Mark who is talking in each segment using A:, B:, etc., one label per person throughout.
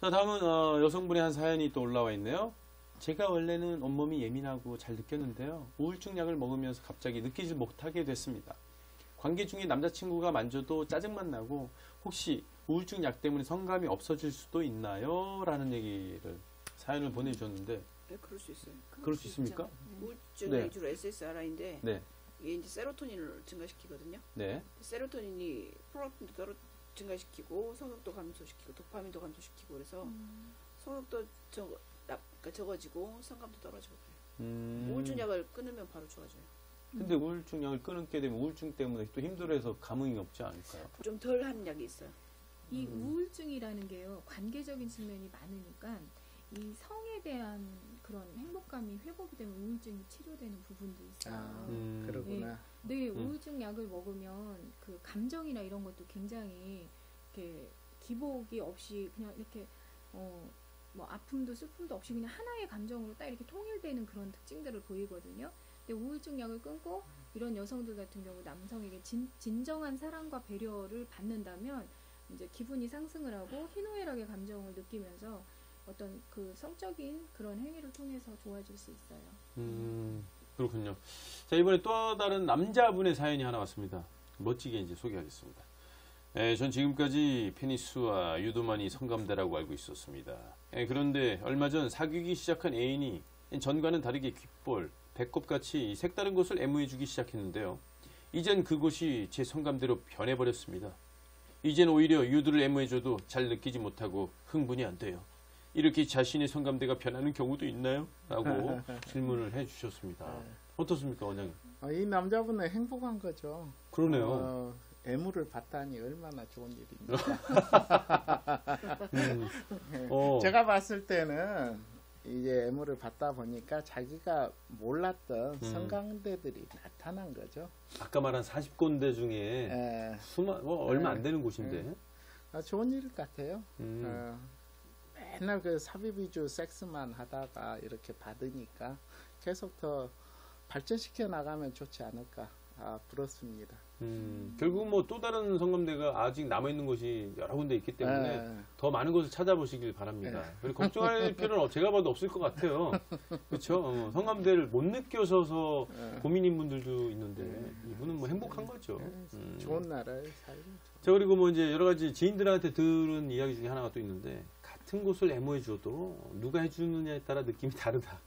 A: 자, 다음은 여성분의 한 사연이 또 올라와 있네요. 제가 원래는 온몸이 예민하고 잘 느꼈는데요. 우울증 약을 먹으면서 갑자기 느끼지 못하게 됐습니다. 관계 중에 남자친구가 만져도 짜증만 나고 혹시 우울증 약 때문에 성감이 없어질 수도 있나요? 라는 얘기를 사연을 보내주셨는데
B: 네, 그럴 수 있어요.
A: 그럴 수 있습니까?
B: 우울증이
A: 네.
B: 주로 SSRI인데
A: 네.
B: 이게 이제 세로토닌을 증가시키거든요.
A: 네.
B: 세로토닌이 프롤락틴도 따로 증가시키고 성욕도 감소시키고 도파민도 감소시키고 그래서 성욕도 그러니까 적어지고 성감도 떨어지고 그래요. 우울증 약을 끊으면 바로 좋아져요.
A: 근데 우울증 약을 끊게 되면 우울증 때문에 또 힘들어해서 감흥이 없지 않을까요?
B: 좀 덜한 약이 있어요.
C: 이 우울증이라는 게요, 관계적인 측면이 많으니까 이 성에 대한 그런 행복감이 회복이 되면 우울증이 치료되는 부분도 있어요.
D: 아, 그러구나.
C: 네, 우울증 약을 먹으면 그 감정이나 이런 것도 굉장히 이렇게 기복이 없이 그냥 이렇게 뭐 아픔도 슬픔도 없이 그냥 하나의 감정으로 딱 이렇게 통일되는 그런 특징들을 보이거든요. 근데 우울증 약을 끊고 이런 여성들 같은 경우 남성에게 진정한 사랑과 배려를 받는다면 이제 기분이 상승을 하고 희노애락의 감정을 느끼면서 어떤 그 성적인 그런 행위를 통해서 좋아질 수 있어요.
A: 그렇군요. 자, 이번에 또 다른 남자분의 사연이 하나 왔습니다. 멋지게 이제 소개하겠습니다. 전 지금까지 페니스와 유도만이 성감대라고 알고 있었습니다. 그런데 얼마 전 사귀기 시작한 애인이 전과는 다르게 귓볼, 배꼽같이 색다른 곳을 애무해주기 시작했는데요. 이젠 그곳이 제 성감대로 변해버렸습니다. 이젠 오히려 유두를 애무해줘도 잘 느끼지 못하고 흥분이 안 돼요. 이렇게 자신의 성감대가 변하는 경우도 있나요? 라고 질문을 해주셨습니다. 어떻습니까, 원장님?
D: 이 남자분은 행복한 거죠.
A: 그러네요.
D: 애무를 받다니 얼마나 좋은 일입니까? 제가 봤을 때는 이제 애무를 받다 보니까 자기가 몰랐던 성감대들이 나타난 거죠.
A: 아까 말한 40군데 중에 얼마 안 되는 곳인데.
D: 좋은 일 같아요. 맨날 그 삽입 위주 섹스만 하다가 이렇게 받으니까 계속 더 발전시켜 나가면 좋지 않을까. 부럽습니다.
A: 결국 뭐 또 다른 성감대가 아직 남아있는 곳이 여러 군데 있기 때문에 더 많은 곳을 찾아보시길 바랍니다. 그리고 걱정할 필요는 제가 봐도 없을 것 같아요. 그렇죠? 성감대를 못 느껴서 고민인 분들도 있는데 이분은 뭐 행복한 거죠.
D: 좋은 나라에 살죠.
A: 자, 그리고 뭐 이제 여러 가지 지인들한테 들은 이야기 중에 하나가 또 있는데 같은 곳을 애무해 줘도 누가 해주느냐에 따라 느낌이 다르다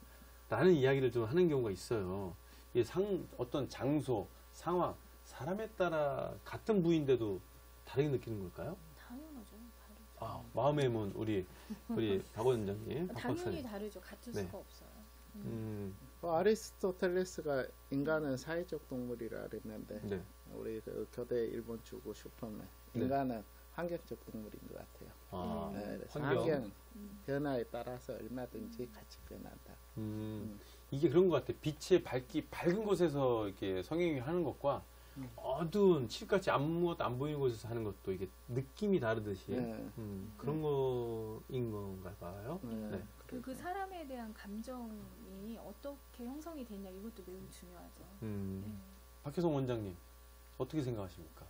A: 라는 이야기를 좀 하는 경우가 있어요. 이게 어떤 장소, 상황, 사람에 따라 같은 부위인데도 다르게 느끼는 걸까요?
C: 당연하죠. 다르죠.
A: 마음의 문 우리 박 원장님, 박
C: 당연히
A: 박사님.
C: 다르죠. 같을 수가 없어요.
D: 아리스토텔레스가 인간은 사회적 동물이라 그랬는데
A: 네.
D: 우리 그 교대 일본 주고 슈퍼맨 인간은 환경적 동물인 것 같아요. 그래서 환경 변화에 따라서 얼마든지 같이 변한다.
A: 이게 그런 것 같아요. 빛의 밝은 곳에서 이렇게 성행위 하는 것과 어두운 칠같이 아무것도 안 보이는 곳에서 하는 것도 이게 느낌이 다르듯이 그런 거인 건가 봐요. 네.
C: 그 사람에 대한 감정이 어떻게 형성이 됐냐 이것도 매우 중요하죠.
A: 박혜성 원장님 어떻게 생각하십니까?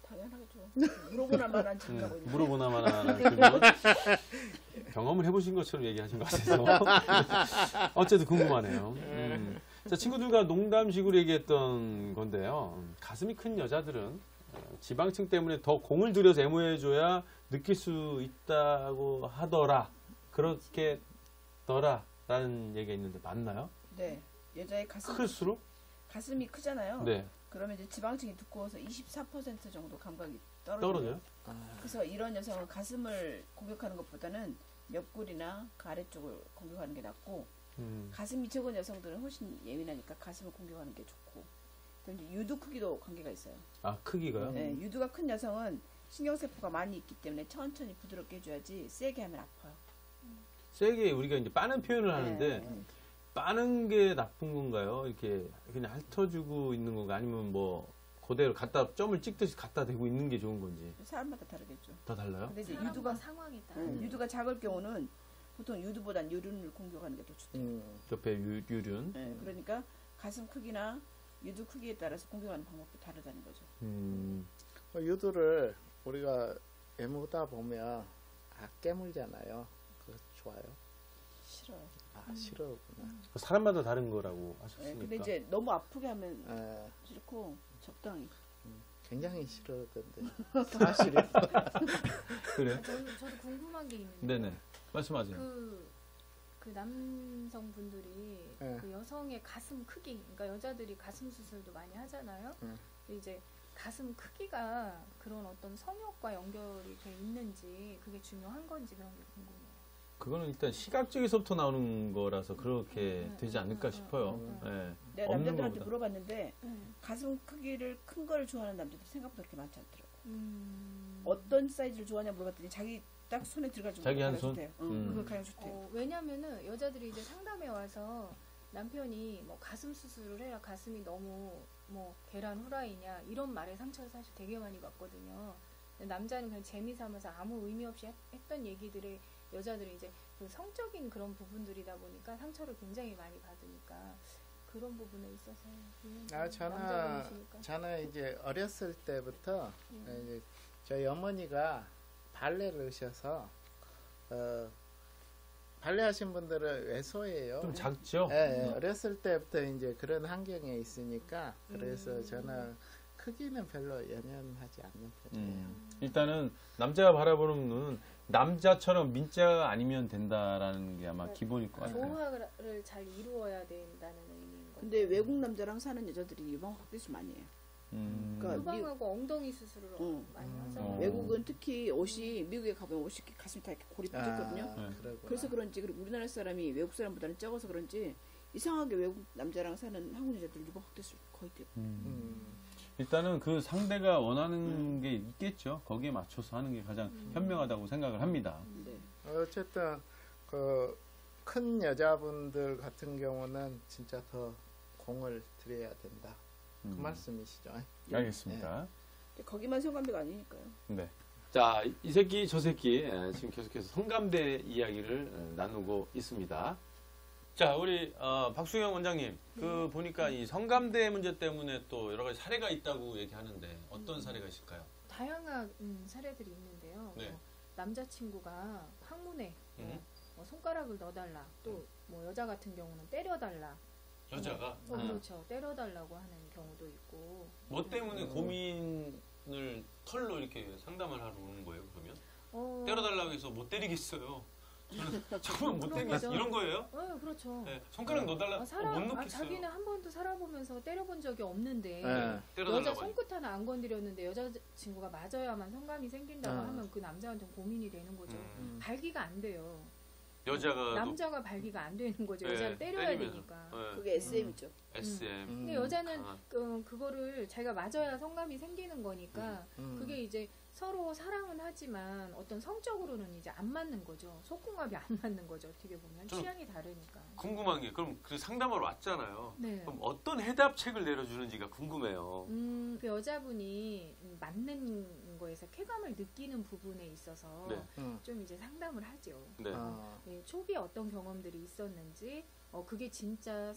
B: 당연하겠죠. 물어보나 마나 질문하고 있는.
A: 물어보나 마나 질문. 경험을 해보신 것처럼 얘기하신 것 같아서 어쨌든 궁금하네요. 자, 친구들과 농담식으로 얘기했던 건데요. 가슴이 큰 여자들은 지방층 때문에 더 공을 들여서 애무해줘야 느낄 수 있다고 하더라. 그렇게 더라라는 얘기가 있는데 맞나요?
B: 네. 여자의
A: 클수록?
B: 가슴이 크잖아요.
A: 네.
B: 그러면 이제 지방층이 두꺼워서 24% 정도 감각이
A: 떨어져요?
B: 그래서 이런 여성은 가슴을 공격하는 것보다는 옆구리나 그 아래쪽을 공격하는 게 낫고 가슴이 적은 여성들은 훨씬 예민하니까 가슴을 공격하는 게 좋고 그리고 이제 유두 크기도 관계가 있어요.
A: 크기가요?
B: 네, 유두가 큰 여성은 신경세포가 많이 있기 때문에 천천히 부드럽게 해줘야지 세게 하면 아파요.
A: 세게 우리가 이제 빠는 표현을 하는데 빠는 게 나쁜 건가요? 이렇게 그냥 핥아주고 있는 건가? 아니면 뭐 그대로 점을 찍듯이 갖다 대고 있는 게 좋은 건지?
B: 사람마다 다르겠죠.
A: 다 달라요?
B: 근데 이제
C: 유두가 상황이 따라.
B: 유두가 작을 경우는 보통 유두보단 유륜을 공격하는 게 더 좋대요.
A: 옆에 유륜.
B: 네, 그러니까 가슴 크기나 유두 크기에 따라서 공격하는 방법도 다르다는 거죠.
D: 유두를 우리가 애무다 보면 깨물잖아요. 그거 좋아요?
B: 싫어요.
D: 싫어구나.
E: 사람마다 다른 거라고
B: 네,
E: 하셨으니까.
B: 근데 이제 너무 아프게 하면
D: 예,
B: 싫고 적당히.
D: 굉장히 싫어하던데. 사실이요?
E: 그래?
C: 저도 궁금한 게 있는데.
E: 네네. 말씀하세요.
C: 그 남성분들이
D: 네.
C: 그 여성의 가슴 크기, 그러니까 여자들이 가슴 수술도 많이 하잖아요.
D: 네.
C: 근데 이제 가슴 크기가 그런 어떤 성욕과 연결이 돼 있는지 그게 중요한 건지 그런 게 궁금해요.
E: 그거는 일단 시각적에서부터 나오는 거라서 그렇게 되지 않을까 싶어요. 예.
B: 내가
E: 없는
B: 남자들한테
E: 거보다.
B: 물어봤는데 가슴 크기를 큰 걸 좋아하는 남자들 생각보다 그렇게 많지 않더라고.
C: 음.
B: 어떤 사이즈를 좋아하냐 물어봤더니 자기 딱 손에 들어갈 정도
E: 자기 한 손?
B: 그거 가장 좋대요.
C: 왜냐면은 여자들이 이제 상담에 와서 남편이 뭐 가슴 수술을 해라, 가슴이 너무 뭐 계란 후라이냐 이런 말에 상처를 사실 되게 많이 받거든요. 근데 남자는 그냥 재미 삼아서 아무 의미 없이 했던 얘기들에 여자들이 이제 그 성적인 그런 부분들이다 보니까 상처를 굉장히 많이 받으니까 그런 부분에 있어서 남자이시니까.
D: 저는 이제 어렸을 때부터
C: 음.
D: 이제 저희 어머니가 발레를 하셔서 발레 하신 분들은 왜소해요.
E: 좀 작죠?
D: 예, 어렸을 때부터 이제 그런 환경에 있으니까 그래서 저는 크기는 별로 연연하지 않는 편이에요.
E: 일단은 남자가 바라보는 눈은 남자처럼 민자가 아니면 된다라는 게 아마 기본일 것 같아요.
C: 조화를 잘 이루어야 된다는 의미인 거죠.
B: 근데 외국 남자랑 사는 여자들이 유방 확대수 많이 해요. 그러니까
C: 유방하고 엉덩이 수술을 많이 하잖아요.
B: 외국은 특히 옷이 미국에 가보면 옷이 이렇게 가슴이 다 이렇게 골이 삐졌거든요.
E: 네.
B: 그래서 그런지 그리고 우리나라 사람이 외국 사람보다는 적어서 그런지 이상하게 외국 남자랑 사는 한국 여자들 유방 확대수 거의 대부.
E: 일단은 그 상대가 원하는 게 있겠죠. 거기에 맞춰서 하는 게 가장 현명하다고 생각을 합니다.
B: 네.
D: 어쨌든 그 큰 여자분들 같은 경우는 진짜 더 공을 들여야 된다. 그 말씀이시죠?
E: 알겠습니다.
B: 거기만 성감비가 아니니까요.
E: 네.
A: 자, 이 새끼 저 새끼 지금 계속해서 성감대 이야기를 나누고 있습니다. 자, 우리 박수영 원장님, 그 보니까 이 성감대 문제 때문에 또 여러 가지 사례가 있다고 얘기하는데 어떤 사례가 있을까요?
C: 다양한 사례들이 있는데요.
A: 네.
C: 남자친구가 항문에
A: 음.
C: 손가락을 넣어달라. 또 뭐 여자 같은 경우는 때려달라.
A: 여자가
C: 그렇죠. 때려달라고 하는 경우도 있고.
A: 뭐 때문에 고민을 털로 이렇게 상담을 하러 오는 거예요, 그러면? 때려달라고 해서 못 때리겠어요. 저는 정말 못
C: 그런
A: 때리겠어요.
C: 거죠.
A: 이런 거예요?
C: 네, 그렇죠.
A: 네, 손가락 넣어달라 못 넣겠어요.
C: 자기는 한 번도 살아보면서 때려본 적이 없는데
D: 네.
A: 때려달라고
C: 여자
A: 하니.
C: 손끝 하나 안 건드렸는데 여자친구가 맞아야만 성감이 생긴다고 하면 그 남자한테 고민이 되는 거죠. 발기가 안 돼요.
A: 여자가
C: 남자가 발기가 안 되는 거죠.
A: 네,
C: 여자를 때려야
A: 때리면서.
C: 되니까.
A: 네,
B: 그게 SM이죠.
A: SM.
C: 근데 여자는
A: 강한.
C: 그거를 자기가 맞아야 성감이 생기는 거니까 그게 이제 서로 사랑은 하지만 어떤 성적으로는 이제 안 맞는 거죠. 속궁합이 안 맞는 거죠. 어떻게 보면
A: 저는
C: 취향이 다르니까.
A: 궁금한 게 그럼 그 상담하러 왔잖아요.
C: 네.
A: 그럼 어떤 해답책을 내려주는지가 궁금해요.
C: 그 여자분이 맞는 거에서 쾌감을 느끼는 부분에 있어서
A: 네.
C: 좀 이제 상담을 하죠.
A: 네.
C: 네, 초기에 어떤 경험들이 있었는지, 그게 진짜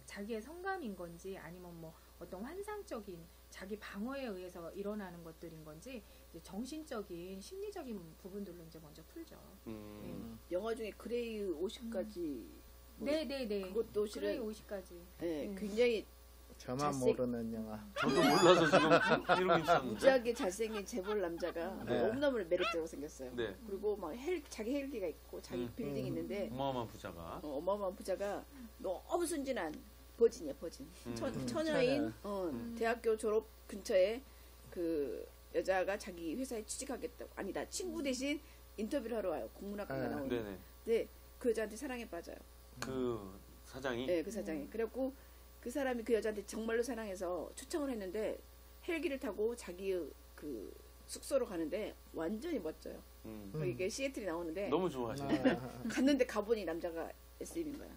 C: 자기의 성감인 건지, 아니면 뭐 어떤 환상적인 자기 방어에 의해서 일어나는 것들인 건지, 이제 정신적인, 심리적인 부분들로 이제 먼저 풀죠.
B: 영화 중에 그레이 50까지
C: 네네네.
B: 그것도
C: 그레이
B: 실은
C: 50까지.
B: 네, 굉장히
D: 저만
B: 잘생-
D: 모르는 영화.
A: 저도 몰라서 지금 이러고 있었는데.
B: 무지하게 잘생긴 재벌 남자가
D: 네.
B: 너무너무 매력적으로 생겼어요.
A: 네.
B: 그리고 막 자기 헬기가 있고 자기 빌딩이 있는데
A: 어마어마한 부자가.
B: 어마어마한 부자가 너무 순진한 버진이야 버진. 처녀인
D: 처녀.
B: 대학교 졸업 근처에 그 여자가 자기 회사에 취직하겠다고 아니다 친구 대신 인터뷰를 하러 와요. 국문학과가 나오는.
A: 네네.
B: 근데 그 여자한테 사랑에 빠져요.
A: 그 사장이.
B: 네, 그 사장이. 그래갖고 그 사람이 그 여자한테 정말로 사랑해서 초청을 했는데 헬기를 타고 자기 그 숙소로 가는데 완전히 멋져요. 이게 시애틀이 나오는데
A: 너무 좋아하시네.
B: 갔는데 가보니 남자가 SM인 거야.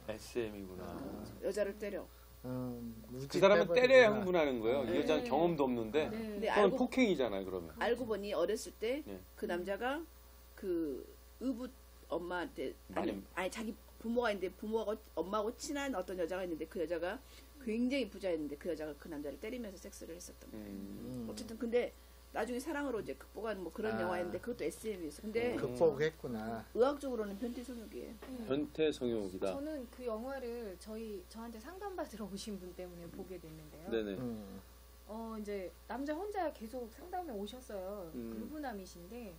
A: SM이구나.
B: 여자를 때려.
A: 그 사람은 때려야 흥분하는 거예요. 이 여자는
C: 네.
A: 경험도 없는데.
C: 네.
B: 근데
A: 그건
B: 알고
A: 폭행이잖아요, 그러면.
B: 알고 보니 어렸을 때 그
A: 네.
B: 남자가 그 의붓 엄마한테
A: 많이-
B: 아니 자기 부모가 있는데 부모하고 엄마하고 친한 어떤 여자가 있는데 그 여자가 굉장히 부자였는데 그 여자가 그 남자를 때리면서 섹스를 했었던 거예요. 어쨌든 근데 나중에 사랑으로 이제 극복하는 뭐 그런
D: 아.
B: 영화였는데 그것도 SM이었어. 근데
D: 극복했구나.
B: 의학적으로는 변태 성욕이에요.
A: 변태 성욕이다.
C: 저는 그 영화를 저한테 상담받으러 오신 분 때문에 보게 됐는데요.
A: 네네.
C: 이제 남자 혼자 계속 상담에 오셨어요.
A: 음.
C: 유부남이신데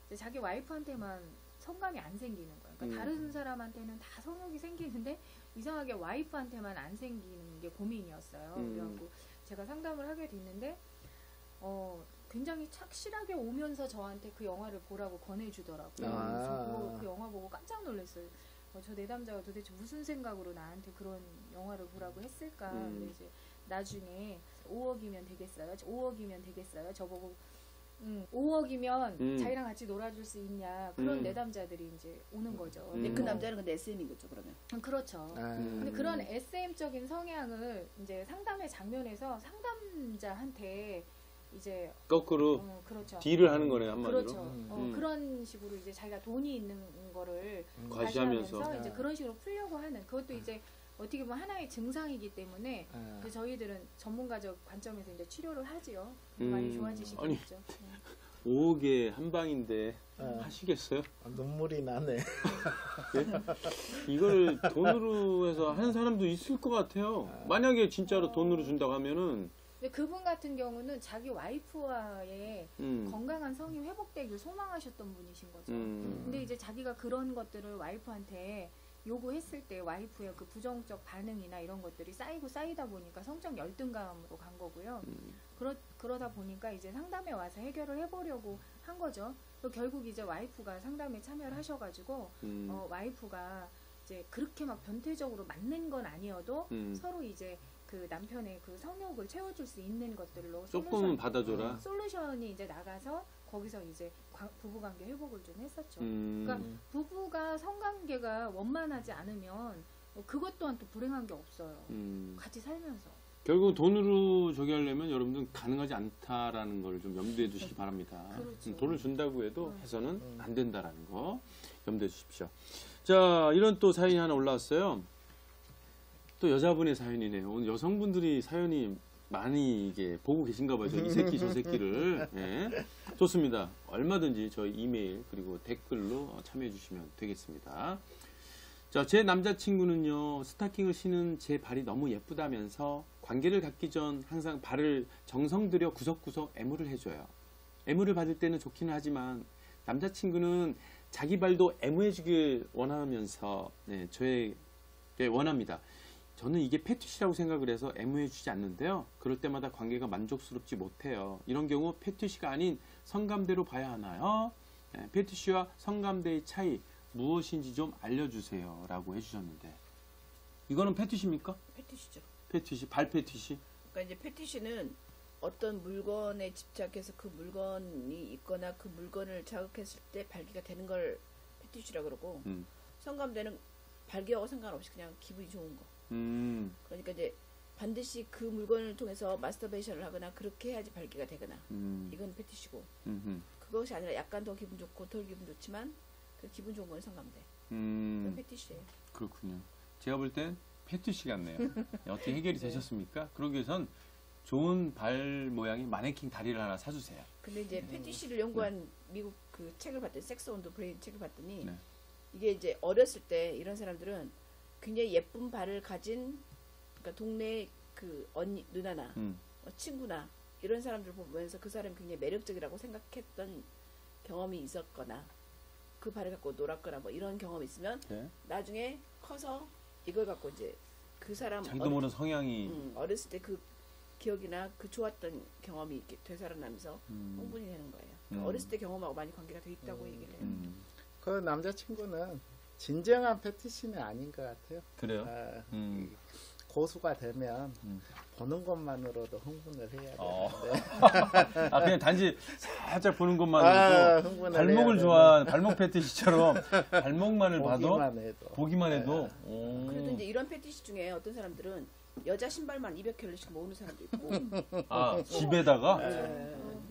C: 이제 자기 와이프한테만 성감이 안 생기는 거예요. 그러니까 다른 사람한테는 다 성욕이 생기는데 이상하게 와이프한테만 안 생기는 게 고민이었어요. 그래갖고 제가 상담을 하게 됐는데 굉장히 착실하게 오면서 저한테 그 영화를 보라고 권해주더라고요. 저 그 영화 보고 깜짝 놀랐어요. 저 내담자가 도대체 무슨 생각으로 나한테 그런 영화를 보라고 했을까. 근데 이제 나중에 5억이면 되겠어요? 5억이면 되겠어요? 저보고 5억이면 자기랑 같이 놀아줄 수 있냐. 그런 내담자들이 이제 오는 거죠.
B: 근데 그 남자는 근데 SM인 거죠, 그러면.
C: 그렇죠. 근데 그런 SM적인 성향을 이제 상담의 장면에서 상담자한테 이제
A: 거꾸로
C: 그렇죠.
A: 딜을 하는 거네 한마디로.
C: 그렇죠. 그런 식으로 이제 자기가 돈이 있는 거를
A: 과시하면서.
C: 과시하면서 이제 그런 식으로 풀려고 하는 그것도 이제 어떻게 보면 하나의 증상이기 때문에 그 저희들은 전문가적 관점에서 이제 치료를 하지요. 많이 좋아지시겠죠.
A: 5억에 한 방인데 하시겠어요?
D: 눈물이 나네.
A: 이걸 돈으로 해서 하는 사람도 있을 것 같아요. 만약에 진짜로 돈으로 준다고 하면은.
C: 근데 그분 같은 경우는 자기 와이프와의 건강한 성이 회복되길 소망하셨던 분이신 거죠. 근데 이제 자기가 그런 것들을 와이프한테 요구했을 때 와이프의 그 부정적 반응이나 이런 것들이 쌓이다 보니까 성적 열등감으로 간 거고요. 그러다 보니까 이제 상담에 와서 해결을 해보려고 한 거죠. 결국 이제 와이프가 상담에 참여를 하셔가지고 와이프가 이제 그렇게 막 변태적으로 맞는 건 아니어도 서로 이제 그 남편의 그 성욕을 채워줄 수 있는 것들로
A: 조금은 받아줘라.
C: 솔루션이 이제 나가서 거기서 이제 부부관계 회복을 좀 했었죠. 그러니까 부부가 성관계가 원만하지 않으면 그것 또한 또 불행한 게 없어요. 같이 살면서.
A: 결국 돈으로 저기 하려면 여러분들 가능하지 않다라는 걸 좀 염두에 두시기 바랍니다.
C: 그렇죠.
A: 돈을 준다고 해도 해서는 안 된다라는 거 염두에 두십시오. 자, 이런 또 사연이 하나 올라왔어요. 또 여자분의 사연이네요. 오늘 여성분들이 사연이 많이 이게 보고 계신가 봐요. 이 새끼 저 새끼를. 예. 좋습니다. 얼마든지 저희 이메일 그리고 댓글로 참여해 주시면 되겠습니다. 자, 제 남자친구는요, 스타킹을 신은 제 발이 너무 예쁘다면서 관계를 갖기 전 항상 발을 정성 들여 구석구석 애무를 해줘요. 애무를 받을 때는 좋기는 하지만 남자친구는 자기 발도 애무해 주길 원하면서 저에게 원합니다. 저는 이게 패티시라고 생각을 해서 애무해 주지 않는데요. 그럴 때마다 관계가 만족스럽지 못해요. 이런 경우 패티시가 아닌 성감대로 봐야 하나요? 패티시와 성감대의 차이 무엇인지 좀 알려주세요 라고 해주셨는데, 이거는 패티시입니까?
B: 패티시죠.
A: 패티시, 발 패티시?
B: 그러니까 이제 패티시는 어떤 물건에 집착해서 그 물건이 있거나 그 물건을 자극했을 때 발기가 되는 걸 패티시라고 그러고, 성감대는 발기하고 상관없이 그냥 기분이 좋은 거. 그러니까 이제 반드시 그 물건을 통해서 마스터베이션을 하거나 그렇게 해야지 발기가 되거나, 이건 패티시고, 그것이 아니라 약간 더 기분 좋고 덜 기분 좋지만 그 기분 좋은 건 성감대. 그건 패티시예요.
A: 그렇군요. 제가 볼 땐 패티시 같네요. 어떻게 해결이 되셨습니까? 그러기 위해선 좋은 발 모양의 마네킹 다리를 하나 사주세요.
B: 근데 이제 패티시를 연구한 미국 그 책을 봤더니 섹스 온 더 브레인 책을 봤더니
A: 네.
B: 이게 이제 어렸을 때 이런 사람들은 굉장히 예쁜 발을 가진, 그러니까 동네 그 언니, 누나나 친구나 이런 사람들을 보면서 그 사람이 굉장히 매력적이라고 생각했던 경험이 있었거나 그 발을 갖고 놀았거나 뭐 이런 경험이 있으면 나중에 커서 이걸 갖고 이제 그 사람
A: 자기도 모르는 성향이
B: 어렸을 때 그 기억이나 그 좋았던 경험이 이렇게 되살아나면서 흥분이 되는 거예요. 그러니까 어렸을 때 경험하고 많이 관계가 돼 있다고 얘기를 해요.
D: 그 남자친구는 진정한 패티시는 아닌 것 같아요.
A: 그래요?
D: 고수가 되면 보는 것만으로도 흥분을 해야 되는데.
A: 그냥 단지 살짝 보는 것만으로도 발목을 좋아하는 발목 패티시처럼 발목만을 봐도 보기만 해도.
B: 그래도 이제 이런 패티시 중에 어떤 사람들은 여자 신발만 200켤레씩 모으는 사람도 있고.
A: 집에다가?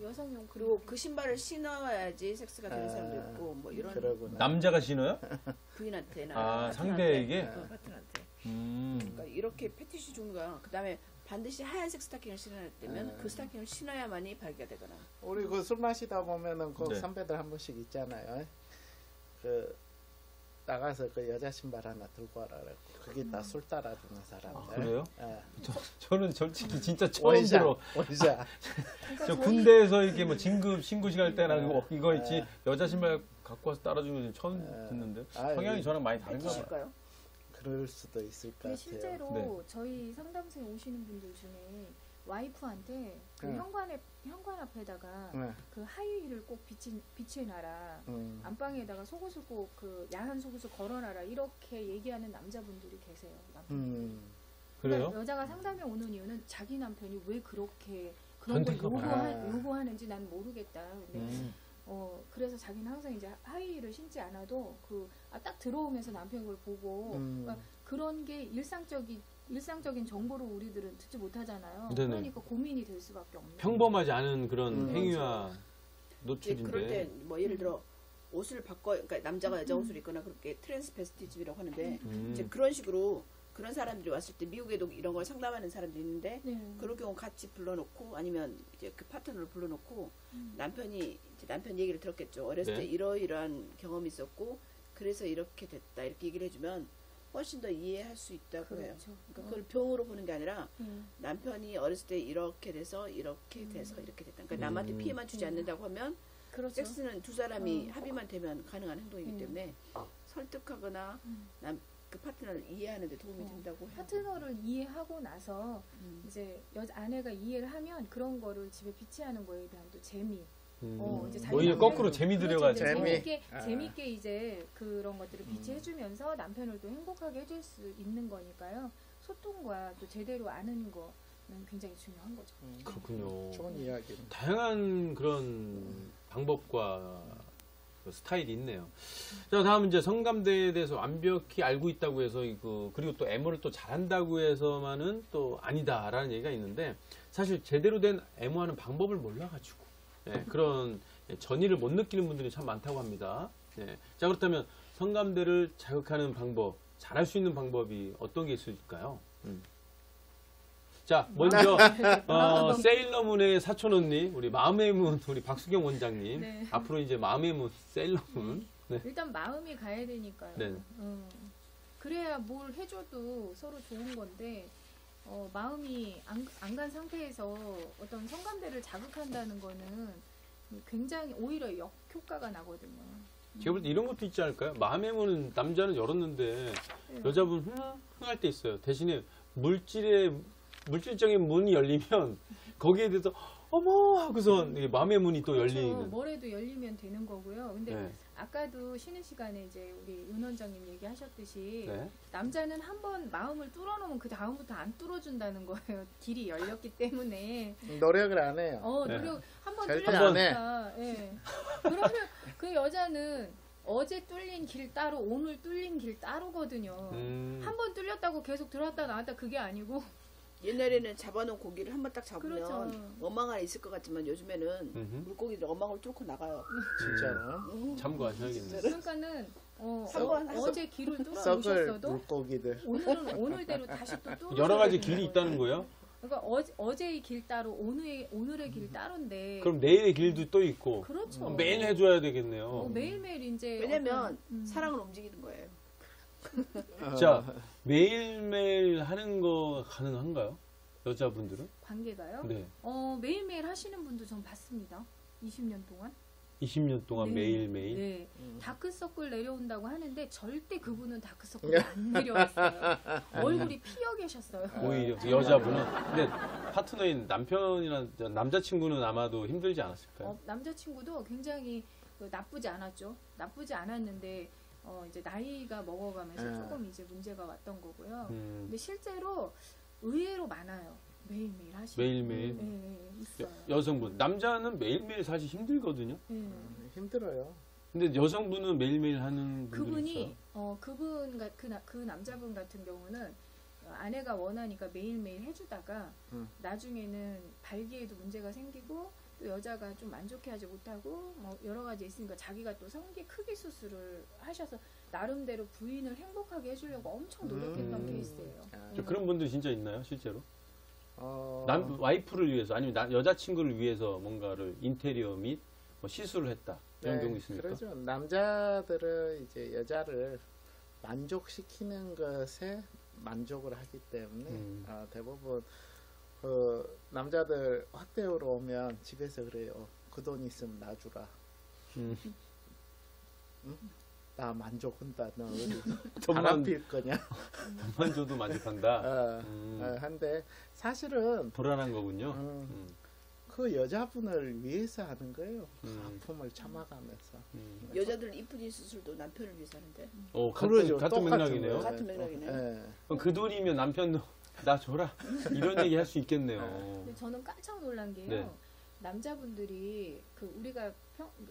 C: 여성용.
B: 그리고 그 신발을 신어야지 섹스가 되는 사람도 있고 뭐 이런.
D: 그러구나.
A: 남자가 신어요?
B: 부인한테나
A: 상대에게?
B: 파트너한테. 그러니까 이렇게 패티시 종류가, 그 다음에 반드시 하얀색 스타킹을 신어야 되면 그 스타킹을 신어야만이 발기가 되거나.
D: 우리 그 술 마시다 보면은 그
E: 네.
D: 선배들 한 번씩 있잖아요. 그 나가서 그 여자 신발 하나 들고 와라 그랬고 그게 다 술 따라주는 사람들.
E: 그래요?
D: 예.
E: 저는 솔직히 진짜 처음
D: 원샷,
E: 들어.
D: 원샷.
C: 그러니까
E: 저
C: 저희-
E: 군대에서 이렇게 뭐 진급 신고식 할 때나 이거 있지
D: 네.
E: 여자 신발 갖고 와서 따라주는 거 처음 듣는데
D: 아,
E: 성향이
D: 예.
E: 저랑 많이 다른가 봐요.
B: 패티실까요?
D: 그럴 수도 있을 것
C: 근데
D: 같아요.
C: 실제로
E: 네.
C: 저희 상담소에 오시는 분들 중에 와이프한테 그
D: 네.
C: 현관 앞에다가
D: 네.
C: 그 하이힐을 꼭 비치해놔라. 안방에다가 속옷을 꼭 그 야한 속옷을 걸어놔라. 이렇게 얘기하는 남자분들이 계세요. 남편분들이.
E: 그래요?
C: 그러니까 여자가 상담에 오는 이유는 자기 남편이 왜 그렇게 그런 걸
E: 변태인가
D: 봐요.
C: 요구하는지 난 모르겠다. 근데
E: 음.
C: 그래서 자기는 항상 이제 하이힐을 신지 않아도 딱 들어오면서 남편이 그걸 보고 그러니까 그런 게 일상적인 정보를 우리들은 듣지 못하잖아요.
A: 네네.
C: 그러니까 고민이 될 수밖에 없는.
A: 평범하지 않은 그런
D: 음.
A: 행위와
B: 이제 그럴
A: 노출인데.
B: 때 뭐 예를 들어 옷을 바꿔, 그러니까 남자가 여자 옷을 입거나 그렇게 트랜스베스티즘이라고 하는데 이제 그런 식으로 그런 사람들이 왔을 때 미국에도 이런 걸 상담하는 사람들이 있는데
C: 네.
B: 그럴 경우 같이 불러놓고 아니면 이제 그 파트너를 불러놓고 남편이 이제 남편 얘기를 들었겠죠. 어렸을
A: 네.
B: 때 이러이러한 경험이 있었고 그래서 이렇게 됐다 이렇게 얘기를 해주면 훨씬 더 이해할 수 있다고 해요.
C: 그렇죠.
B: 그러니까 그걸 병으로 보는 게 아니라
C: 네.
B: 남편이 어렸을 때 이렇게 돼서 이렇게 돼서 이렇게 됐다. 그러니까 남한테 피해만 주지 않는다고 하면
C: 그렇죠.
B: 섹스는 두 사람이 합의만 되면 가능한 행동이기
C: 음.
B: 때문에 설득하거나 그 파트너를 이해하는 데 도움이 된다고 해요.
C: 파트너를 이해하고 나서
B: 음.
C: 이제 아내가 이해를 하면 그런 거를 집에 비치하는 거에 대한 또 재미. 이제 자기
A: 오히려
C: 남편을-
A: 거꾸로 재미
C: 그렇죠.
A: 들여가지고.
C: 이제
D: 재미.
C: 재밌게
D: 아.
C: 재밌게 이제 그런 것들을 비치해주면서 남편을 또 행복하게 해줄 수 있는 거니까요. 소통과 또 제대로 아는 거는 굉장히 중요한 거죠.
A: 그렇군요.
D: 좋은 이야기.
A: 다양한 그런 방법과 그 스타일이 있네요. 자, 다음 이제 성감대에 대해서 완벽히 알고 있다고 해서 그리고 또 애모를 또 잘한다고 해서만은 또 아니다라는 얘기가 있는데 사실 제대로 된 애모하는 방법을 몰라가지고 그런 전의를 못 느끼는 분들이 참 많다고 합니다. 자, 그렇다면 성감대를 자극하는 방법, 잘할 수 있는 방법이 어떤 게 있을까요? 자, 먼저 세일러문의 사촌 언니, 우리 마음의 문, 우리 박수경 원장님.
C: 네.
A: 앞으로 이제 마음의 문, 세일러문. 네.
C: 일단 마음이 가야 되니까요.
A: 네.
C: 그래야 뭘 해줘도 서로 좋은 건데 마음이 안 간 상태에서 어떤 성감대를 자극한다는 거는 굉장히 오히려 역효과가 나거든요.
A: 제가 볼 때 이런 것도 있지 않을까요? 마음의 문은 남자는 열었는데 여자분 흥할 때 있어요. 대신에 물질적인 문이 열리면 거기에 대해서 어머 하고서 이게 마음의 문이 또
C: 그렇죠.
A: 열리는.
C: 뭐래도 열리면 되는 거고요. 근데
A: 네.
C: 아까도 쉬는 시간에 이제 우리 윤 원장님 얘기하셨듯이
A: 네.
C: 남자는 한번 마음을 뚫어놓으면 그 다음부터 안 뚫어준다는 거예요. 길이 열렸기 때문에.
D: 노력을 안 해요.
A: 네.
C: 노력 한번
D: 절대
C: 뚫렸으니까. 예. 그러면 그 여자는 어제 뚫린 길 따로 오늘 뚫린 길 따로거든요. 한 번 뚫렸다고 계속 들어왔다 나왔다 그게 아니고
B: 옛날에는 잡아놓은 고기를 한 번 딱 잡으면
C: 그렇죠.
B: 원망 안에 있을 것 같지만 요즘에는
A: 음흠.
B: 물고기들 원망을 뚫고 나가요.
D: 진짜로.
A: 참고하셔야겠네요.
C: 그러니까는
B: 한번
C: 어제 길을 뚫어
D: 썩을
C: 놓으셨어도
D: 물고기들.
C: 오늘은 오늘대로 다시 또 뚫어
A: 여러 가지 길이 있다는 거예요?
C: 그러니까 어제의 길 따로 오늘의 길 따로인데
A: 그럼 내일의 길도 또 있고
C: 그렇죠.
A: 매일 해줘야 되겠네요.
C: 매일매일 이제
B: 왜냐면
C: 어떤,
B: 사랑을 움직이는 거예요.
A: 자, 매일매일 하는 거 가능한가요? 여자분들은?
C: 관계가요?
A: 네.
C: 매일매일 하시는 분도 전 봤습니다. 20년 동안.
A: 20년 동안
C: 네.
A: 매일매일.
C: 네. 다크서클 내려온다고 하는데 절대 그분은 다크서클 안 내려왔어요. 얼굴이 피어 계셨어요.
A: 오히려 여자분은. 근데 파트너인 남편이나 남자친구는 아마도 힘들지 않았을까요?
C: 남자친구도 굉장히 나쁘지 않았죠. 나쁘지 않았는데 이제 나이가 먹어가면서 조금 이제 문제가 왔던 거고요. 근데 실제로 의외로 많아요. 매일매일 하시는
A: 매일매일.
C: 네, 있어요.
A: 여성분. 남자는 매일매일 사실 힘들거든요.
C: 네.
D: 힘들어요.
A: 근데 여성분은 매일매일 하는 분들이
C: 그분이
A: 있어요.
C: 그 남자분 같은 경우는 아내가 원하니까 매일매일 해주다가 나중에는 발기에도 문제가 생기고 또 여자가 좀 만족해하지 못하고 뭐 여러 가지 있으니까 자기가 또 성기 크기 수술을 하셔서 나름대로 부인을 행복하게 해주려고 엄청 노력했던 케이스예요.
A: 저 그런 분들 진짜 있나요, 실제로? 와이프를 위해서 아니면 여자친구를 위해서 뭔가를 인테리어 및 뭐 시술을 했다 이런 경우 있습니까?
D: 그렇죠. 남자들은 이제 여자를 만족시키는 것에 만족을 하기 때문에 대부분 남자들 확대우러 오면 집에서 그래요. 그 돈 있으면 놔주라. 응? 나 만족한다. 너 어디 바람 필 거냐?
A: 돈만 줘도 만족한다.
D: 한데 사실은
A: 불안한 거군요.
D: 그 여자분을 위해서 하는 거예요. 그 아픔을 참아가면서.
B: 여자들 이쁜이 수술도 남편을 위해서 하는데.
D: 그러죠.
A: 같은 맥락이네요.
B: 같은 맥락이네.
A: 그럼 그 돈이면 남편도 나 줘라 이런 얘기 할 수 있겠네요.
C: 근데 저는 깜짝 놀란 게요.
A: 네.
C: 남자분들이 우리가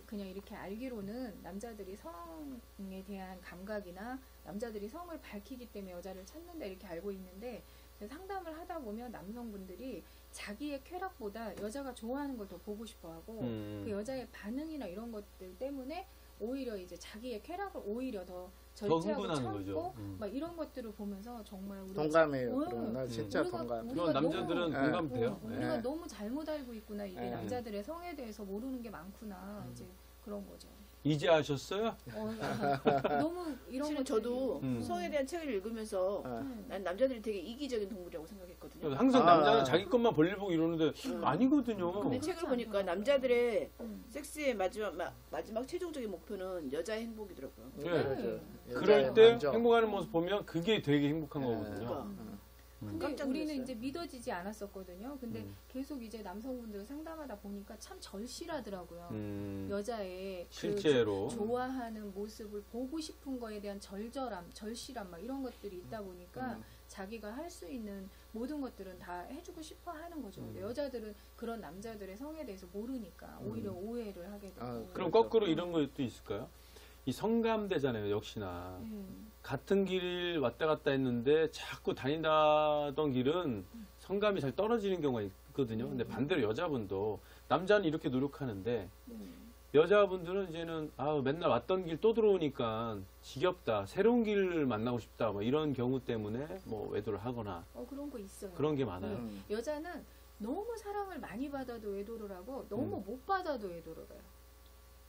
C: 그냥 이렇게 알기로는 남자들이 성에 대한 감각이나 남자들이 성을 밝히기 때문에 여자를 찾는다 이렇게 알고 있는데 상담을 하다 보면 남성분들이 자기의 쾌락보다 여자가 좋아하는 걸 더 보고 싶어하고 그 여자의 반응이나 이런 것들 때문에 오히려 이제 자기의 쾌락을 오히려 더 절제하고
A: 흥분하는 거죠.
C: 참고 막 이런 것들을 보면서 정말 우리가
D: 동감해요. 그럼 나 진짜
C: 우리가
D: 동감.
A: 그런 남자들은 공감돼요.
C: 우리가
D: 네.
C: 너무 잘못 알고 있구나. 이게
D: 네.
C: 남자들의 성에 대해서 모르는 게 많구나. 이제 그런 거죠.
A: 이제 아셨어요?
C: 너무 이런
B: 실은
C: 것들이
B: 저도 성에 대한 책을 읽으면서
C: 네.
B: 난 남자들이 되게 이기적인 동물이라고 생각했거든요.
A: 항상 남자는 자기 것만 볼일 보고 이러는데 아니거든요.
B: 근데
C: 그렇지
B: 책을 보니까
C: 않더라고요.
B: 남자들의
C: 음.
B: 섹스의 마지막 최종적인 목표는 여자의 행복이더라고요.
A: 네.
D: 그렇죠.
A: 그럴 때
D: 만족.
A: 행복하는 모습 보면 그게 되게 행복한 거거든요.
B: 그러니까.
C: 근데
B: 깜짝
C: 우리는
B: 놀랐어요.
C: 이제 믿어지지 않았었거든요. 근데 계속 이제 남성분들 상담하다 보니까 참 절실하더라고요. 여자의
A: 실제로
C: 그 좋아하는 모습을 보고 싶은 거에 대한 절절함, 절실함 막 이런 것들이 있다 보니까 자기가 할 수 있는 모든 것들은 다 해주고 싶어 하는 거죠. 근데 여자들은 그런 남자들의 성에 대해서 모르니까 오히려 오해를 하게 되고.
A: 그럼
D: 그렇죠.
A: 거꾸로 이런 것도 있을까요? 이 성감대잖아요, 역시나. 같은 길 왔다 갔다 했는데 자꾸 다니던 길은 성감이 잘 떨어지는 경우가 있거든요. 근데 반대로 여자분도 남자는 이렇게 노력하는데 여자분들은 이제는 맨날 왔던 길 또 들어오니까 지겹다. 새로운 길을 만나고 싶다. 뭐 이런 경우 때문에 뭐 외도를 하거나
C: 그런 거 있어요.
A: 그런 게 많아요.
C: 여자는 너무 사랑을 많이 받아도 외도를 하고 너무 못 받아도 외도를 해요.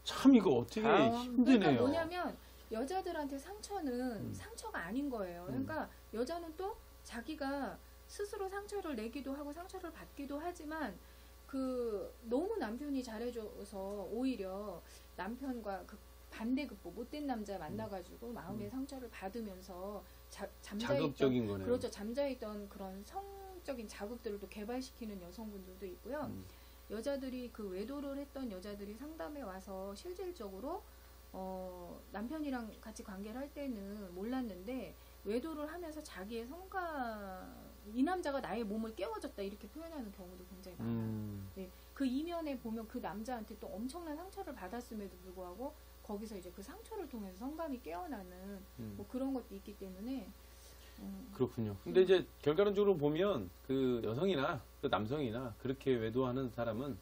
A: 참 이거 어떻게
C: 그러니까
A: 힘드네요.
C: 뭐냐면 여자들한테 상처는 상처가 아닌 거예요. 그러니까 여자는 또 자기가 스스로 상처를 내기도 하고 상처를 받기도 하지만 너무 남편이 잘해줘서 오히려 남편과 그 반대급부 못된 남자 만나가지고 마음의 상처를 받으면서
A: 자극적인 거네요.
C: 그렇죠. 잠자있던 그런 성적인 자극들을 또 개발시키는 여성분들도 있고요. 여자들이 그 외도를 했던 여자들이 상담에 와서 실질적으로 남편이랑 같이 관계를 할 때는 몰랐는데 외도를 하면서 자기의 이 남자가 나의 몸을 깨워줬다 이렇게 표현하는 경우도 굉장히 많아요. 네, 그 이면에 보면 그 남자한테 또 엄청난 상처를 받았음에도 불구하고 거기서 이제 그 상처를 통해서 성감이 깨어나는 뭐 그런 것도 있기 때문에
A: 그렇군요. 근데 이제 결과론적으로 보면 그 여성이나 그 남성이나 그렇게 외도하는 사람은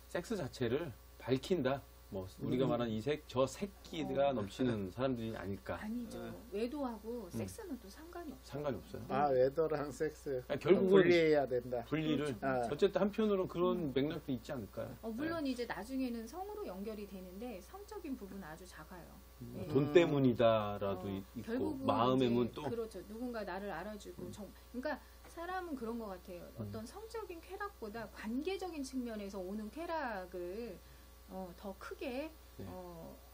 A: 섹스 자체를 밝힌다. 뭐 우리가 말하는 저 새끼가 넘치는 사람들이 아닐까.
C: 아니죠. 외도하고 섹스는 또 상관이 없어요.
A: 상관이 없어요.
D: 외도랑 섹스
A: 결국은
D: 분리해야 된다.
A: 분리를
C: 그렇죠.
A: 어쨌든 한편으로는 그런 맥락도 있지 않을까요?
C: 물론 이제 나중에는 성으로 연결이 되는데 성적인 부분은 아주 작아요. 네.
A: 돈 때문이다라도 있고
C: 결국은
A: 마음의
C: 이제
A: 문 또
C: 그렇죠. 누군가 나를 알아주고 그러니까 사람은 그런 것 같아요. 어떤 성적인 쾌락보다 관계적인 측면에서 오는 쾌락을 더 크게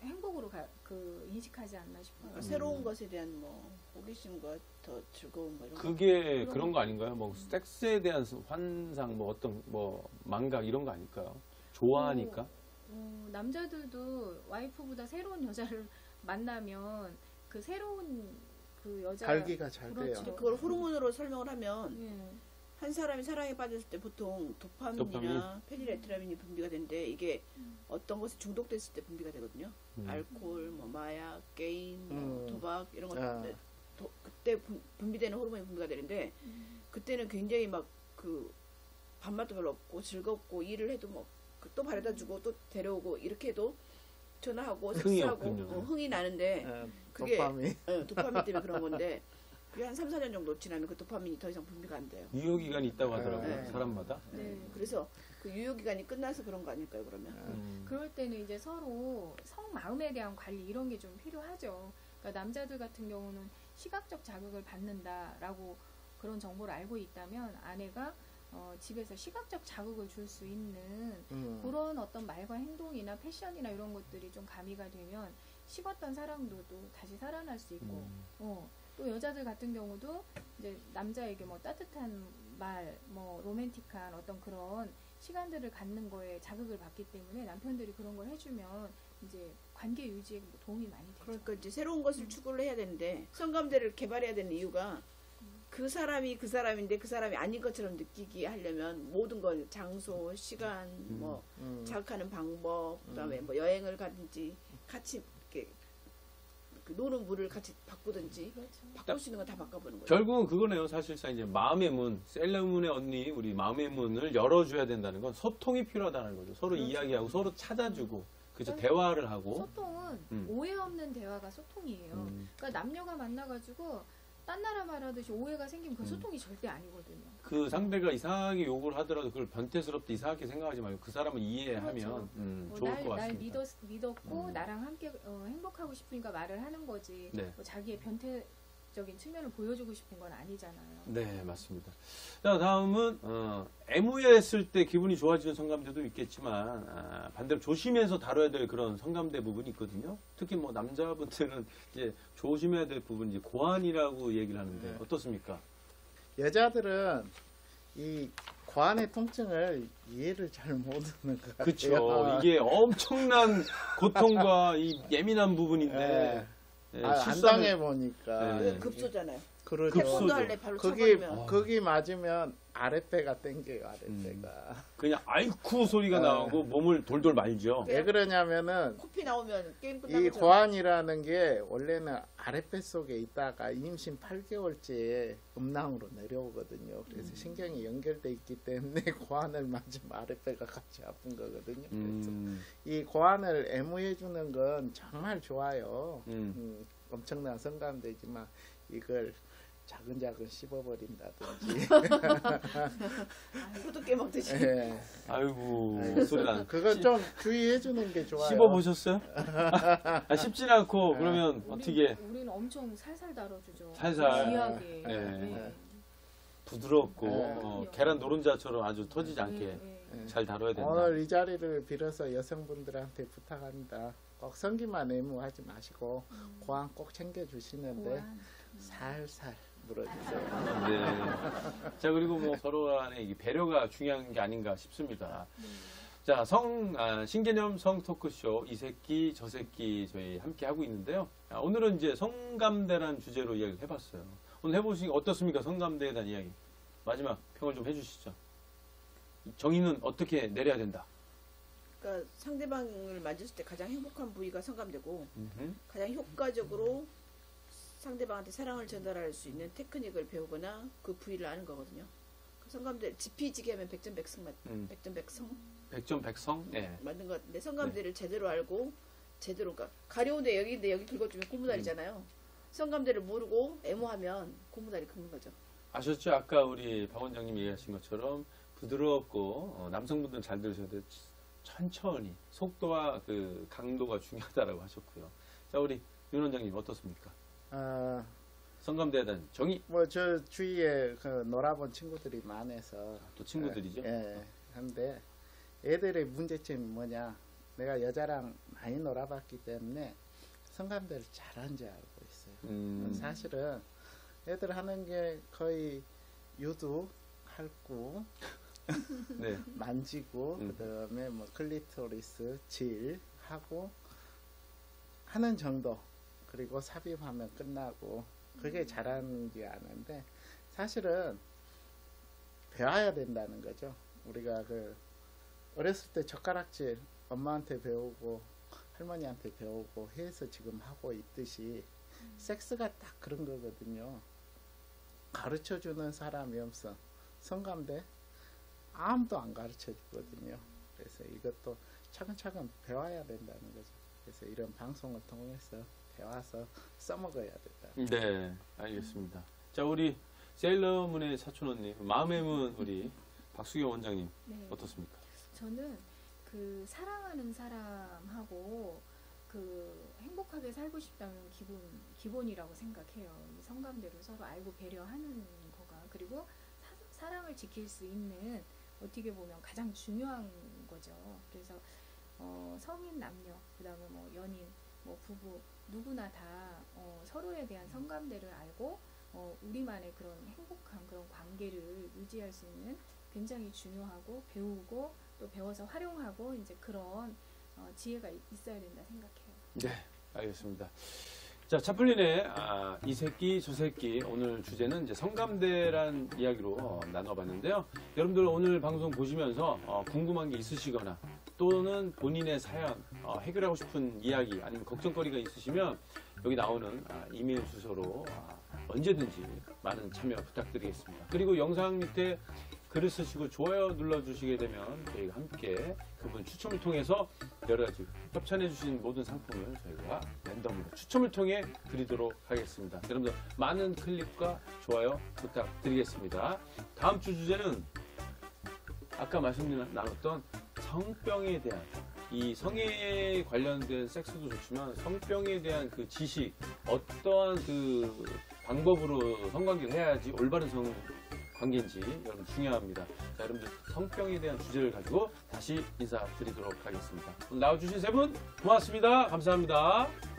C: 행복으로 인식하지 않나 싶어요.
B: 새로운 것에 대한 호기심과 더 즐거움 이런
A: 그게 그런 거 아닌가요? 뭐 섹스에 대한 환상, 뭐 어떤 뭐 망각 이런 거 아닐까요? 좋아하니까.
C: 남자들도 와이프보다 새로운 여자를 만나면 그 새로운 그 여자
D: 갈기가 잘 돼요.
C: 그렇죠.
B: 그걸 호르몬으로 설명을 하면
C: 예.
B: 한 사람이 사랑에 빠졌을 때 보통 도파민이나 페니레트라민이 분비가 되는데 이게 어떤 것에 중독됐을 때 분비가 되거든요. 알코올, 뭐 마약, 게임, 뭐 도박 이런 것들 그때 분비되는 호르몬이 분비가 되는데 그때는 굉장히 막 그 밥맛도 별로 없고 즐겁고 일을 해도 뭐 또 바래다 주고 또 데려오고 이렇게 해도 전화하고
A: 흥이
B: 섹스하고
A: 없군요.
B: 흥이 나는데 그게
D: 도파민.
B: 도파민 때문에 그런 건데 그게 한 3, 4년 정도 지나면 그 도파민이 더 이상 분비가 안 돼요.
A: 유효기간이 있다고 하더라고요.
B: 네.
A: 사람마다.
C: 네.
B: 그래서 그 유효기간이 끝나서 그런 거 아닐까요, 그러면?
C: 그럴 때는 이제 서로 성마음에 대한 관리 이런 게 좀 필요하죠. 그러니까 남자들 같은 경우는 시각적 자극을 받는다라고 그런 정보를 알고 있다면 아내가 집에서 시각적 자극을 줄 수 있는 그런 어떤 말과 행동이나 패션이나 이런 것들이 좀 가미가 되면 식었던 사랑도 또 다시 살아날 수 있고 또 여자들 같은 경우도 이제 남자에게 뭐 따뜻한 말, 뭐 로맨틱한 어떤 그런 시간들을 갖는 거에 자극을 받기 때문에 남편들이 그런 걸 해주면 이제 관계 유지에 뭐 도움이 많이 되죠.
B: 그러니까 이제 새로운 것을 추구를 해야 되는데 성감대를 개발해야 되는 이유가 그 사람이 그 사람인데 그 사람이 아닌 것처럼 느끼게 하려면 모든 걸 장소, 시간, 뭐 자극하는 방법, 그다음에 뭐 여행을 가든지 같이 이렇게 그 노는 물을 같이 바꾸든지 바꿀 수 있는 건 다 바꿔보는 거죠.
A: 결국은 그거네요. 사실상 이제 마음의 문, 셀레문의 언니, 우리 마음의 문을 열어줘야 된다는 건 소통이 필요하다는 거죠. 서로
B: 그렇죠.
A: 이야기하고 서로 찾아주고, 그죠? 대화를 하고.
C: 소통은 오해 없는 대화가 소통이에요. 그러니까 남녀가 만나가지고 딴 나라 말하듯이 오해가 생기면 그 소통이 절대 아니거든요.
A: 그 상대가 이상하게 욕을 하더라도 그걸 변태스럽게 이상하게 생각하지 말고 그 사람을 이해하면 좋을 것
C: 날
A: 같습니다.
C: 믿었고 나랑 함께 행복하고 싶으니까 말을 하는 거지.
A: 네.
C: 뭐 자기의 변태적인 측면을 보여주고 싶은 건 아니잖아요.
A: 네, 맞습니다. 자, 다음은 애무했을 때 기분이 좋아지는 성감대도 있겠지만 반대로 조심해서 다뤄야 될 그런 성감대 부분이 있거든요. 특히 뭐 남자분들은 이제 조심해야 될 부분이 이제 고환이라고 얘기를 하는데 어떻습니까?
D: 여자들은 이 고환의 통증을 이해를 잘 못하는 것 같아요.
A: 그렇죠. 이게 엄청난 고통과 이 예민한 부분인데
D: 안 당해 보니까
A: 네.
B: 급소잖아요.
D: 그러죠.
A: 급소죠.
B: 태권도 할래 발로
D: 거기
B: 차버리면
D: 거기 맞으면 아랫배가 땡겨요. 아랫배가.
A: 그냥 아이쿠 소리가 나오고 몸을 돌돌 말죠.
D: 왜 그러냐면은
B: 코피 나오면 게임 끝난
D: 이
B: 것처럼.
D: 고환이라는 게 원래는 아랫배 속에 있다가 임신 8개월째에 음낭으로 내려오거든요. 그래서 신경이 연결돼 있기 때문에 고환을 맞으면 아랫배가 같이 아픈 거거든요. 그래서 이 고환을 애무해 주는 건 정말 좋아요. 엄청난 성감되지만 이걸 자근자근 씹어버린다든지.
B: 소도 깨먹듯이.
D: 예.
A: 아이고
D: 네,
A: 소리 나는.
D: 그거 좀 주의해 주는 게 좋아요.
A: 씹어 보셨어요? 씹진 않고 그러면 어떻게
C: 우리는 엄청 살살 다뤄주죠.
A: 살살.
C: 귀하게.
A: 네. 부드럽고
D: 네.
A: 계란 노른자처럼 아주 터지지 않게 잘 다뤄야 된다.
D: 오늘 이 자리를 빌어서 여성분들한테 부탁합니다. 꼭 성기만 애무하지 마시고 고환 꼭 챙겨 주시는데
C: 고환.
D: 살살 물어주세요.
A: 네. 자 그리고 뭐 서로 간의 이 배려가 중요한 게 아닌가 싶습니다. 자 신개념 성 토크쇼 이 새끼 저 새끼 저희 함께 하고 있는데요. 오늘은 이제 성감대란 주제로 이야기를 해봤어요. 오늘 해보시니까 어떻습니까? 성감대에 대한 이야기. 마지막 평을 좀 해주시죠. 정의는 어떻게 내려야 된다.
B: 그러니까 상대방을 만졌을 때 가장 행복한 부위가 성감대고 가장 효과적으로 상대방한테 사랑을 전달할 수 있는 테크닉을 배우거나 그 부위를 아는 거거든요. 그 성감대 지피지기 하면 백전백승 백전백성
A: 백전백성. 네.
B: 맞는 것 같은데 성감대를 제대로 알고 제대로 그러니까 가려운데 여기인데 여기 긁어주면 고무다리잖아요. 성감대를 모르고 애무하면 고무다리 긁는 거죠.
A: 아셨죠? 아까 우리 박 원장님 얘기하신 것처럼 부드럽고 남성분들은 잘 들으셔야 돼요. 천천히 속도와 그 강도가 중요하다라고 하셨고요. 자 우리 윤 원장님 어떻습니까? 성감대에 대한 정의.
D: 뭐 저 주위에 그 놀아본 친구들이 많아서
A: 또 친구들이죠.
D: 예. 한데 애들의 문제점이 뭐냐? 내가 여자랑 많이 놀아봤기 때문에 성감대를 잘하는지 알고 있어요. 사실은 애들 하는 게 거의 유두, 할구,
A: 네.
D: 만지고 그다음에 뭐 클리토리스, 질 하고 하는 정도. 그리고 삽입하면 끝나고 그게 잘하는지 아는데 사실은 배워야 된다는 거죠. 우리가 그 어렸을 때 젓가락질 엄마한테 배우고 할머니한테 배우고 해서 지금 하고 있듯이 섹스가 딱 그런 거거든요. 가르쳐주는 사람이 없어. 성감대 아무도 안 가르쳐 주거든요. 그래서 이것도 차근차근 배워야 된다는 거죠. 그래서 이런 방송을 통해서 배워서 써먹어야 된다.
A: 네, 알겠습니다. 자, 우리 세일러문의 사촌 언니, 마음의 문 우리 박수경 원장님
C: 네.
A: 어떻습니까?
C: 저는 그 사랑하는 사람하고 그 행복하게 살고 싶다는 기본이라고 생각해요. 이 성감대로 서로 알고 배려하는 거가, 그리고 사랑을 지킬 수 있는 어떻게 보면 가장 중요한 거죠. 그래서 성인 남녀, 그다음에 뭐 연인, 뭐 부부 누구나 다 서로에 대한 성감대를 알고 우리만의 그런 행복한 그런 관계를 유지할 수 있는 굉장히 중요하고 배우고 또 배워서 활용하고 이제 그런 지혜가 있어야 된다 생각해요.
A: 네, 알겠습니다. 자, 차플린의 이 새끼 저 새끼, 오늘 주제는 이제 성감대란 이야기로 나눠봤는데요. 여러분들 오늘 방송 보시면서 궁금한 게 있으시거나 또는 본인의 사연 해결하고 싶은 이야기 아니면 걱정거리가 있으시면 여기 나오는 이메일 주소로 언제든지 많은 참여 부탁드리겠습니다. 그리고 영상 밑에 글을 쓰시고 좋아요 눌러주시게 되면 저희가 함께 그분 추첨을 통해서 여러 가지 협찬해 주신 모든 상품을 저희가 랜덤으로 추첨을 통해 드리도록 하겠습니다. 여러분들 많은 클릭과 좋아요 부탁드리겠습니다. 다음 주 주제는 아까 말씀 나눴던 성병에 대한, 이 성에 관련된 섹스도 좋지만 성병에 대한 그 지식, 어떠한 그 방법으로 성관계를 해야지 올바른 성관계인지 여러분 중요합니다. 자, 여러분들 성병에 대한 주제를 가지고 다시 인사드리도록 하겠습니다. 오늘 나와주신 세 분 고맙습니다. 감사합니다.